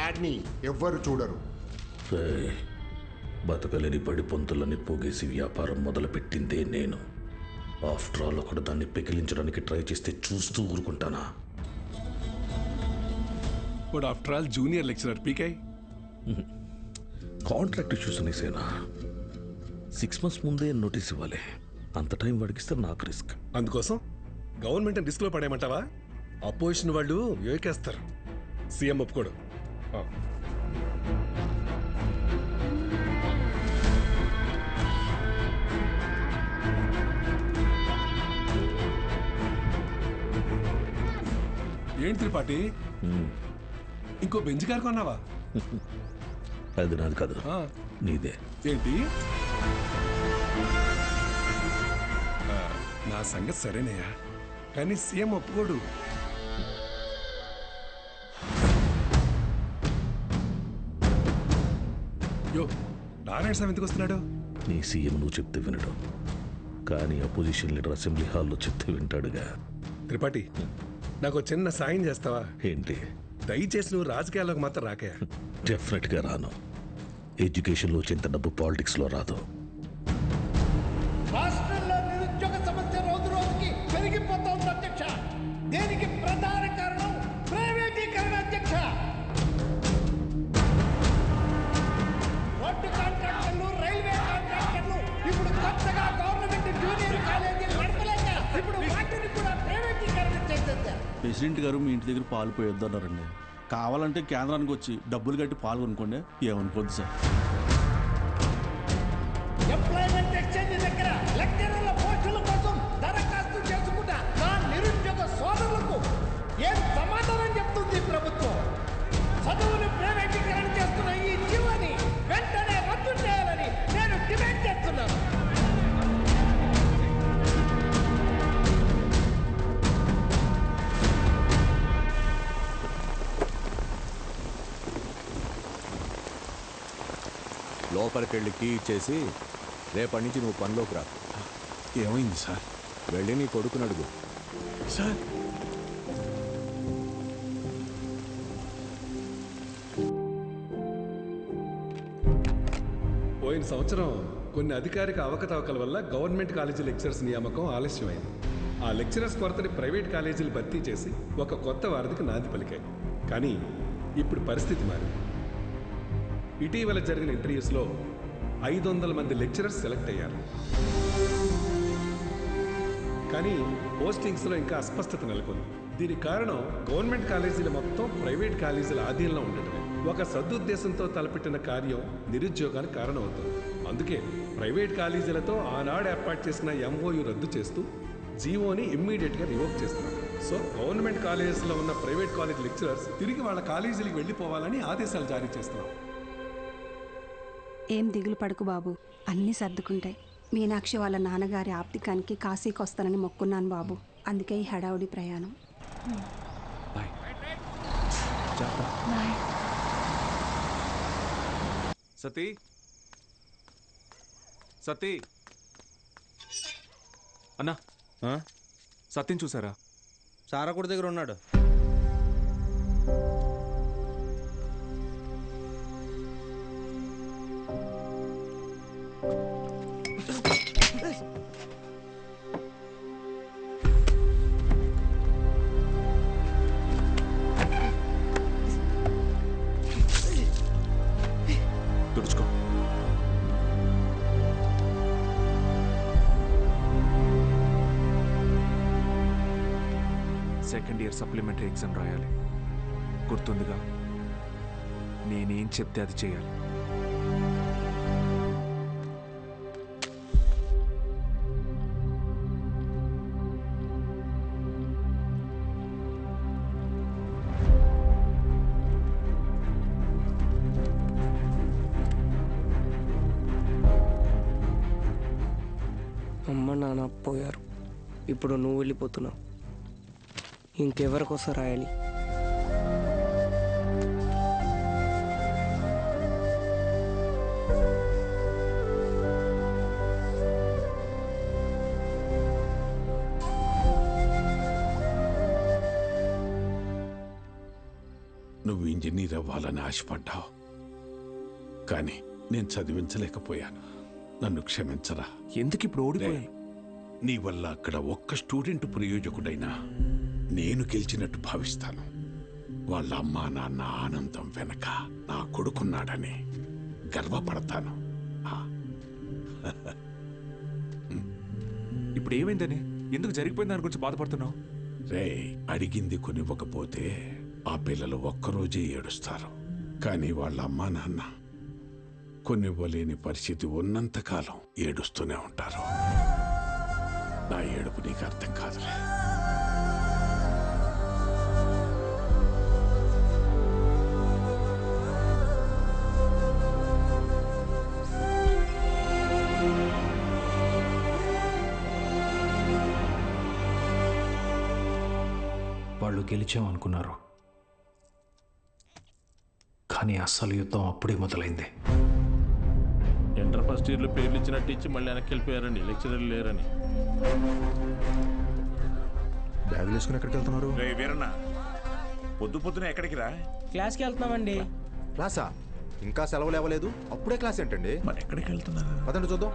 యాడ్ని ఎవ్వరు చూడరు. బతకలేని పడి పొంతులని పోగేసి వ్యాపారం మొదలుపెట్టిందే నేను. ఆఫ్టర్ ఆల్ ఒకడు దాన్ని పెకిలించడానికి ట్రై చేస్తే చూస్తూ ఊరుకుంటానా? ఆఫ్టర్ ఆల్ జూనియర్ లెక్చరర్ పీకే. కాంట్రాక్ట్ ఇష్యూస్ అనేసేనా 6 months ముందే నోటీస్ ఇవ్వాలి. అంత టైం వాడికిస్తే నాకు రిస్క్. అందుకోసం గవర్నమెంట్ రిస్క్లో పడేయమంటావా? అపోజిషన్ వాళ్ళు ఏకేస్తారు. సీఎం ఒప్పుకోడు. ఏంటి త్రిపాఠి, ఇంకో బెంచ్ కారు కొన్నావా? అది నాది కాదు, నీదే. ఏంటి? నా సంగతి సరేనయ్యా, కానీ సీఎం ఒప్పుకోడు. యో, నారాయణ స్వామి ఎందుకు వస్తున్నాడు? నీ సీఎం నువ్వు చెప్తే వినడు, కానీ అపోజిషన్ లీడర్ అసెంబ్లీ హాల్లో చెప్తే వింటాడుగా. త్రిపాఠి, నాకు చిన్న సాయం చేస్తావా? ఏంటి? దయచేసి నువ్వు రాజకీయాల్లోకి మాత్రం రాకయా. డెఫినెట్గా రాను. ఎడ్యుకేషన్లో వచ్చేంత డబ్బు పాలిటిక్స్లో రాదు. రాష్ట్రంలో నిరుద్యోగ సమస్య రోజు రోజుకి పెరిగిపోతోంది అధ్యక్ష. దీనికి ప్రధాన కారణం ప్రైవేటీకరణ అధ్యక్ష. రోడ్డు కాంట్రాక్టర్లు, రైల్వే కాంట్రాక్టర్లు ఇప్పుడు కొత్తగా గవర్నమెంట్ జూనియర్ కాలేజీలు నడపలేక ఇప్పుడు వాటిని కూడా ప్రైవేటీకరణ చేసేసారు. ప్రెసిడెంట్ గారు మీ ఇంటి దగ్గర పాలు పోయొద్దన్నారండి. కావాలంటే కేంద్రానికి వచ్చి డబ్బులు కట్టి పాలు కొనుక్కోండి, ఏమనుకోద్దు సార్. ఎంప్లాయ్మెంట్ ఎక్స్చేంజ్ దగ్గర లెక్చరర్ల పోస్టుల కోసం దరఖాస్తు చేసుకున్న నా నిరుద్యోగ సోదరులకు ఏం సమాధానం చెప్తుంది ప్రభుత్వం? చదువును ప్రైవేటీకరణ చేస్తున్న ఈ జీవోని వెంటనే రద్దు చేయాలని నేను డిమాండ్ చేస్తున్నాను. లోపలికెళ్ళి కీ ఇచ్చేసి రేపటి నుంచి నువ్వు పనిలోకి రా. ఏమైంది సార్? వెళ్ళి నీ కొడుకుని అడుగు. సార్, పోయిన సంవత్సరం కొన్ని అధికారిక అవకతవకల వల్ల గవర్నమెంట్ కాలేజీ లెక్చరర్స్ నియామకం ఆలస్యమైంది. ఆ లెక్చరర్స్ కొరతని ప్రైవేట్ కాలేజీలు భర్తీ చేసి ఒక కొత్త వారధికి నాంది పలికాయి. కానీ ఇప్పుడు పరిస్థితి మారింది. ఇటీవల జరిగిన ఇంటర్వ్యూస్లో 500 మంది లెక్చరర్స్ సెలెక్ట్ అయ్యారు. కానీ పోస్టింగ్స్లో ఇంకా అస్పష్టత నెలకొంది. దీనికి కారణం గవర్నమెంట్ కాలేజీలు మొత్తం ప్రైవేట్ కాలేజీల ఆధీనంలో ఉండటమే. ఒక సదుద్దేశంతో తలపెట్టిన కార్యం నిరుద్యోగానికి కారణమవుతుంది. అందుకే ప్రైవేట్ కాలేజీలతో ఆనాడు ఏర్పాటు చేసిన ఎంఓయు రద్దు చేస్తూ జీవోని ఇమ్మీడియట్గా రివోక్ చేస్తున్నారు. సో గవర్నమెంట్ కాలేజెస్లో ఉన్న ప్రైవేట్ కాలేజ్ లెక్చరర్స్ తిరిగి వాళ్ళ కాలేజీలకు వెళ్ళిపోవాలని ఆదేశాలు జారీ చేస్తున్నాం. ఏం దిగులు పడకు బాబు, అన్నీ సర్దుకుంటాయి. మీనాక్షి వాళ్ళ నాన్నగారి ఆప్తికానికి కాశీకి వస్తానని మొక్కున్నాను బాబు, అందుకే ఈ హడావుడి ప్రయాణం. సతీ, సతీ అన్నా, సత్యం చూసారా? సారాకుడి దగ్గర ఉన్నాడు. తుడుచుకో. సెకండ్ ఇయర్ సప్లిమెంటరీ ఎగ్జామ్ రాయాలి, గుర్తుందిగా? నేనేం చెప్తే అది చేయాలి. అమ్మ నాన్న పోయారు, ఇప్పుడు నువ్వు వెళ్ళిపోతున్నావు. ఇంకెవరికోసం రాయాలి? నువ్వు ఇంజనీర్ అవ్వాలని ఆశపడ్డావు, కానీ నేను చదివించలేకపోయాను. నన్ను క్షమించరా. ఎందుకు ఇప్పుడు ఓడిపోయాను? నీ వల్ల అక్కడ ఒక్క స్టూడెంట్ ప్రయోజకుడైనా నేను గెలిచినట్టు భావిస్తాను. వాళ్ళ అమ్మా నాన్న ఆనందం వెనక నా కొడుకున్నాడని గర్వపడతాను. ఇప్పుడు ఏమైందని? ఎందుకు జరిగిపోయింది దాని గురించి బాధపడుతున్నావు? రే, అడిగింది కొనివ్వకపోతే ఆ పిల్లలు ఒక్కరోజే ఏడుస్తారు. కానీ వాళ్ళ అమ్మా నాన్న కొనివ్వలేని పరిస్థితి ఉన్నంతకాలం ఏడుస్తూనే ఉంటారు. నా ఏడుపు నీకు అర్థం కాదులే. వాళ్ళు గెలిచామనుకున్నారు, కానీ అస్సలు యుద్ధం అప్పుడే మొదలైంది. ఇంటర్ ఫస్ట్ ఇయర్లో పేర్లు ఇచ్చినట్టు ఇచ్చి మళ్ళీ వెనక్కి వెళ్ళిపోయారండి, లెక్చరర్లు లేరని. బ్యాగులు వేసుకుని ఎక్కడికి వెళ్తున్నారు? రే వీరన్న, పొద్దున ఎక్కడికి రా? క్లాస్కి వెళ్తున్నామండి. క్లాసా? ఇంకా సెలవులు ఇవ్వలేదు, అప్పుడే క్లాస్ ఏంటండి? మరి ఎక్కడికి వెళ్తున్నారు? పదండి చూద్దాం.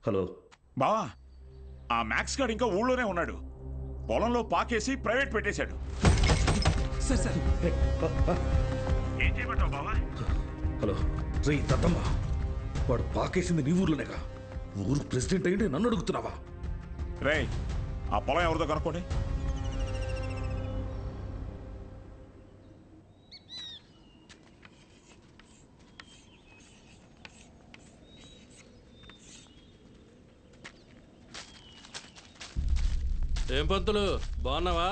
హలో బావా, ఆ మ్యాక్స్ గార్డ్ ఇంకా ఊళ్ళోనే ఉన్నాడు. పొలంలో పాకేసి ప్రైవేట్ పెట్టేశాడు. ఏం చేయమంటావు బావా? హలో రే దత్తమ్మ, వాడు పాకేసింది నీ ఊర్లోనేగా. ఊరు ప్రెసిడెంట్ అయ్యింటే నన్ను అడుగుతున్నావా? రే, ఆ పొలం ఎవరిదో కనుక్కోండి. ఏం పంతులు, బాగున్నావా?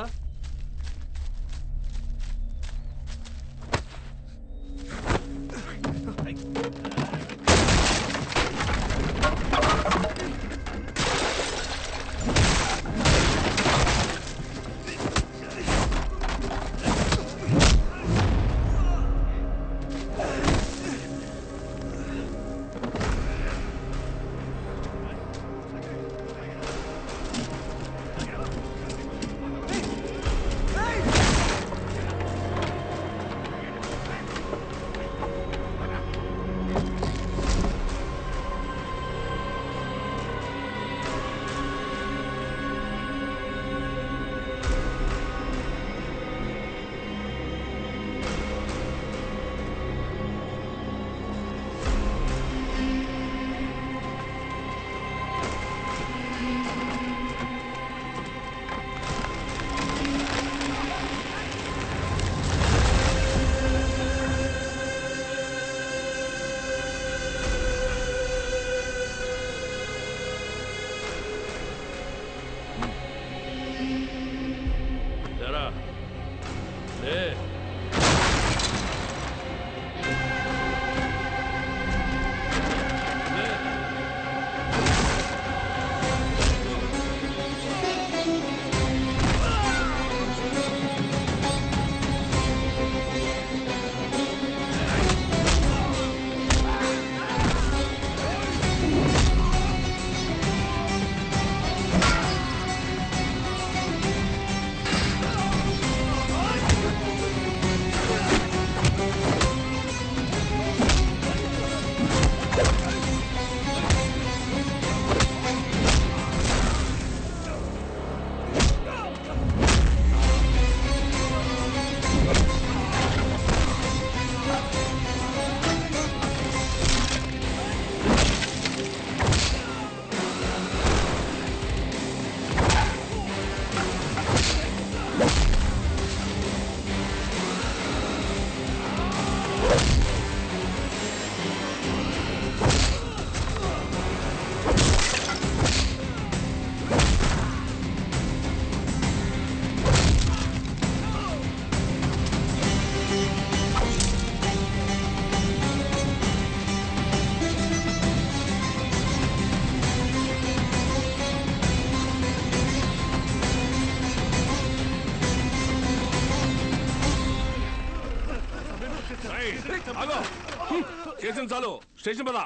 వాగింది చాలు, స్టేషన్ పద.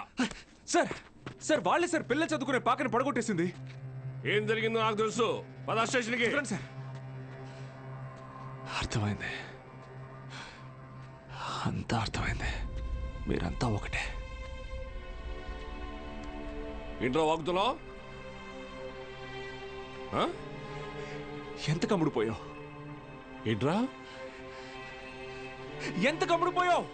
సార్ సార్ వాళ్ళే సార్ పిల్ల చదువుకునే పాకని పడగొట్టేసింది. ఏం జరిగిందో నాకు తెలుసు, పద స్టేషన్కి. సార్ అర్థమైంది, అంతా అర్థమైంది. మీరంతా ఒకటే. ఏంట్రా వాగుతున్నావు? ఎంత కమ్ముడిపోయావు? ఏంట్రా ఎంత కమ్ముడిపోయావు?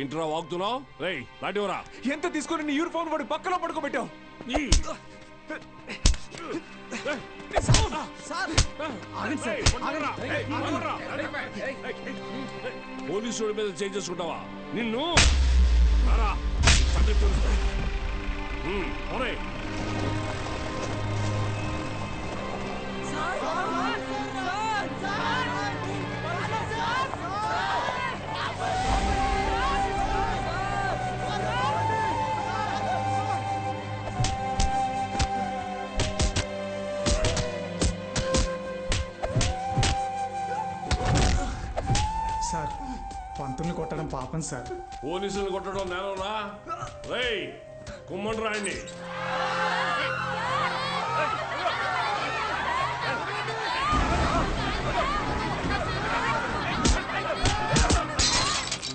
ఏంట్రా వాగుతున్నావు? రేయ్ లాంటివరా. ఎంత తీసుకుని నీ యూనిఫామ్ వాడి పక్కన పడుకోబెట్టావు? పోలీసు మీద చేంజ్ చేసుకుంటావా? నిన్ను సార్ పంతుల్ని కొట్టడం పాపం సార్. పోలీసులు కొట్టడం నేరంరా. రేయ్ కుమ్మండి రాయండి.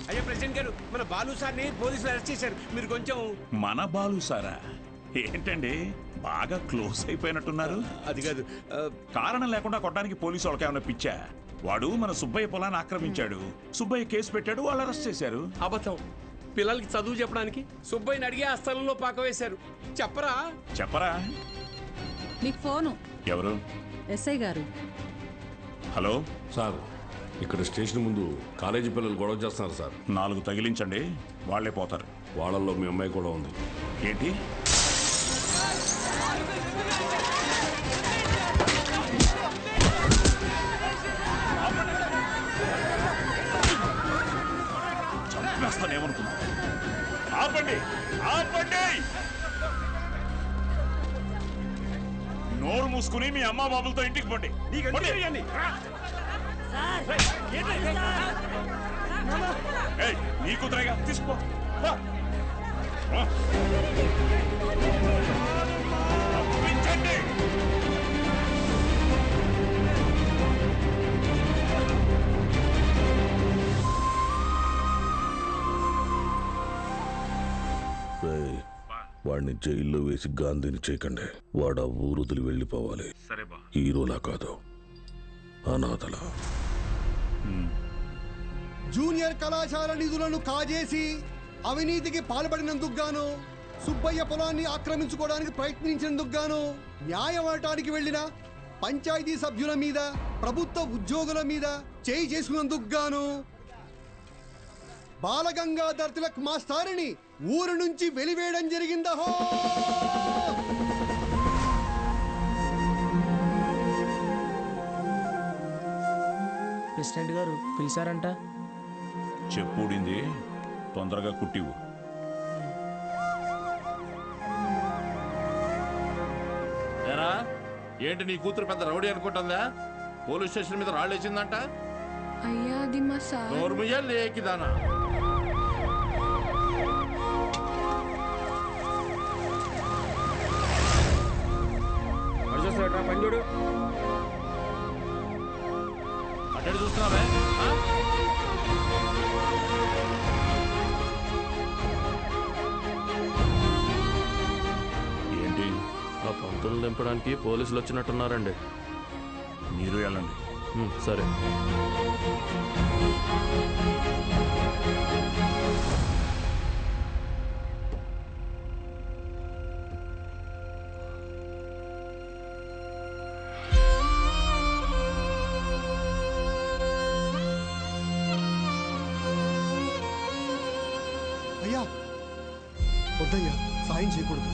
అయ్యా ప్రెసిడెంట్ గారు, మన బాలు సార్ని పోలీసులు అరెస్ట్ చేశారు. మీరు కొంచెం. మన బాలు సారా? ఏంటండి బాగా క్లోజ్ అయిపోయినట్టున్నారు? అది కాదు, కారణం లేకుండా కొట్టడానికి పోలీసు వాళ్ళకి ఏమైనా పిచ్చా? వాడు మన సుబ్బయ్య పొలాన్ని ఆక్రమించాడు, సుబ్బయ్య కేసు పెట్టాడు, వాళ్ళు అరెస్ట్ చేశారు. అబద్ధం. పిల్లలకి చదువు చెప్పడానికి సుబ్బయ్యని అడిగి ఆ స్థలంలో పాక వేశారు. చెప్పరా? చెప్పరా? మీకు ఫోను. ఎవరు? ఎస్ఐ గారు. హలో సార్, ఇక్కడ స్టేషన్ ముందు కాలేజీ పిల్లలు గొడవ చేస్తున్నారు సార్. 4 తగిలించండి, వాళ్లే పోతారు. వాళ్ళల్లో మీ అమ్మాయి కూడా ఉంది. ఏంటి? చంపేస్తానేమనుకున్నా? ఆపండి, ఆపండి! నోరు మూసుకుని మీ అమ్మ బాబులతో ఇంటికి పండి. నీ కూతురేగా, తీసుకో. పంపించండి. వాడిని జైల్లో వేసి గాంధీని చేయకండి. వాడు ఆ ఊరుదులు వెళ్ళిపోవాలి. హీరోలా కాదు, అనాథలా. జూనియర్ కళాశాల నిధులను కాజేసి అవినీతికి పాల్పడినందుకు గాను, సుబ్బయ్య పొలాన్ని ఆక్రమించుకోవడానికి ప్రయత్నించినందుకు గాను, న్యాయం అడటానికి వెళ్లిన పంచాయతీ సభ్యుల మీద, ప్రభుత్వ ఉద్యోగుల మీద చేయి చేసుకున్నందుకు గాను బాలగంగాధర్ తిలక్ మాస్టారిని ఊరు నుంచి వెలివేయడం జరిగిందహో. ప్రెసిడెంట్ గారు పిలిచారంట. చెప్పుడింది, తొందరగా కుట్టివు. ఏరా, ఏంటి నీ కూతురు పెద్ద రౌడీ అనుకుంటుందా? పోలీస్ స్టేషన్ మీద రాళ్ళేసిందంట. అయ్యా అది మా సార్. నోర్ముయ్య లేకిదానా? పంజుడు అడ్డు చూస్తున్నావే? ఏంటి? ఆ పంతులు దింపడానికి పోలీసులు వచ్చినట్టున్నారండి. మీరు వెళ్ళండి. సరే. అయ్యా వద్దయ్యా, సాయం చేయకూడదు.